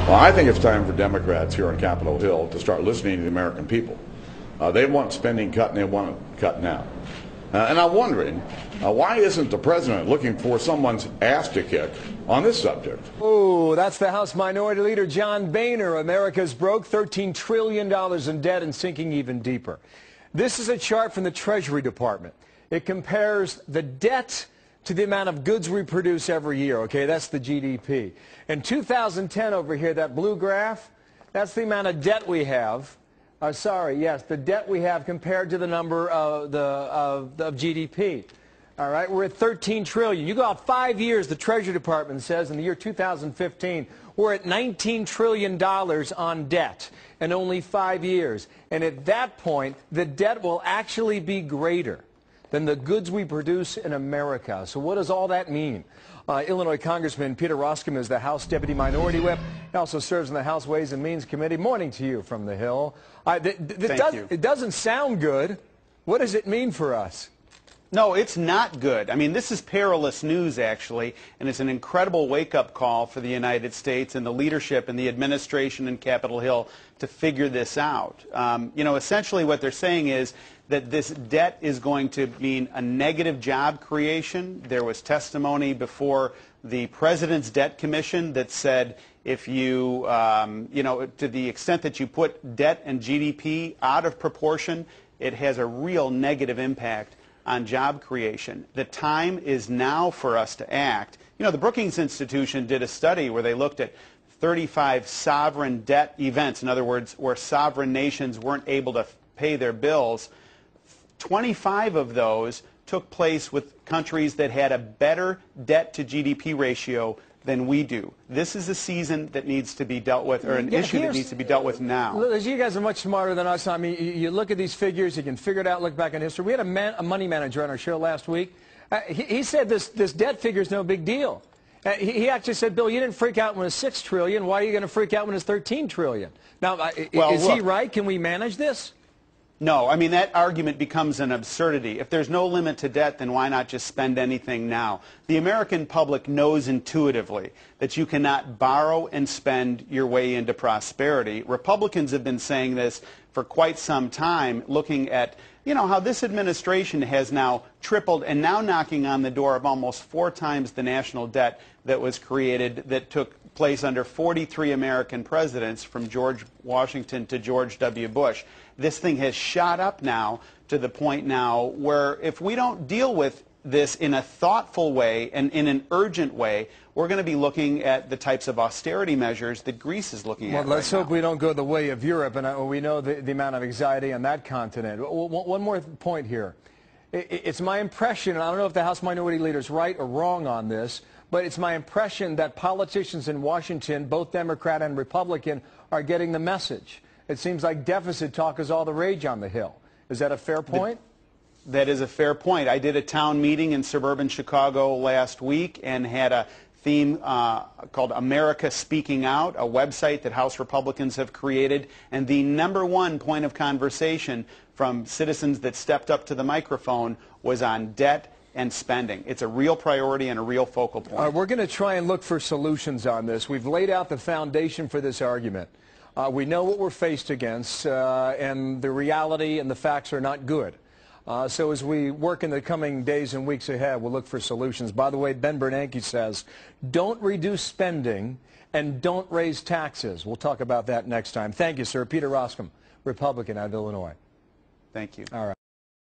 Well, I think it's time for Democrats here on Capitol Hill to start listening to the American people. They want spending cut, and they want it cut now. And I'm wondering, why isn't the president looking for someone's ass to kick on this subject? Oh, that's the House Minority Leader John Boehner. America's broke, $13 trillion in debt and sinking even deeper. This is a chart from the Treasury Department. It compares the debt to the amount of goods we produce every year, okay? That's the GDP. In 2010 over here, that blue graph, that's the amount of debt we have. The debt we have compared to the number of GDP. All right, we're at 13 trillion. You go out 5 years, the Treasury Department says, in the year 2015, we're at $19 trillion on debt in only 5 years. And at that point, the debt will actually be greater than the goods we produce in America. So what does all that mean? Illinois Congressman Peter Roskam is the House Deputy Minority Whip. He also serves in the House Ways and Means Committee. Morning to you from the Hill. It doesn't sound good. What does it mean for us? No, it's not good. I mean, this is perilous news, actually, and it's an incredible wake-up call for the United States and the leadership and the administration in Capitol Hill to figure this out. You know, essentially what they're saying is that this debt is going to mean a negative job creation. There was testimony before the President's Debt Commission that said if you, you know, to the extent that you put debt and GDP out of proportion, it has a real negative impact on job creation. The time is now for us to act. You know, the Brookings Institution did a study where they looked at 35 sovereign debt events, in other words, where sovereign nations weren't able to pay their bills. 25 of those took place with countries that had a better debt to GDP ratio than we do. This is a season that needs to be dealt with, or an issue that needs to be dealt with now. You guys are much smarter than us. I mean, you look at these figures, you can figure it out, look back in history. We had a money manager on our show last week. He said this debt figure is no big deal. He actually said, Bill, you didn't freak out when it's $6 trillion. Why are you going to freak out when it's $13 trillion? Now, is he right? Can we manage this? No, I mean, that argument becomes an absurdity. If there's no limit to debt, then why not just spend anything now? The American public knows intuitively that you cannot borrow and spend your way into prosperity. Republicans have been saying this for quite some time, looking at, you know, how this administration has now tripled and now knocking on the door of almost 4 times the national debt that was created, that took place under 43 American presidents from George Washington to George W. Bush. This thing has shot up now to the point now where if we don't deal with this in a thoughtful way and in an urgent way, we're going to be looking at the types of austerity measures that Greece is looking at. Well, let's hope we don't go the way of Europe, and we know the amount of anxiety on that continent. One more point here. It's my impression, and I don't know if the House Minority Leader is right or wrong on this, but it's my impression that politicians in Washington, both Democrat and Republican, are getting the message. It seems like deficit talk is all the rage on the Hill. Is that a fair point? That is a fair point. I did a town meeting in suburban Chicago last week and had a theme called America Speaking Out, a website that House Republicans have created. And the #1 point of conversation from citizens that stepped up to the microphone was on debt and spending. It's a real priority and a real focal point. We're going to try and look for solutions on this. We've laid out the foundation for this argument. We know what we're faced against, and the reality and the facts are not good. So as we work in the coming days and weeks ahead, we'll look for solutions. By the way, Ben Bernanke says, don't reduce spending and don't raise taxes. We'll talk about that next time. Thank you, sir. Peter Roskam, Republican out of Illinois. Thank you. All right.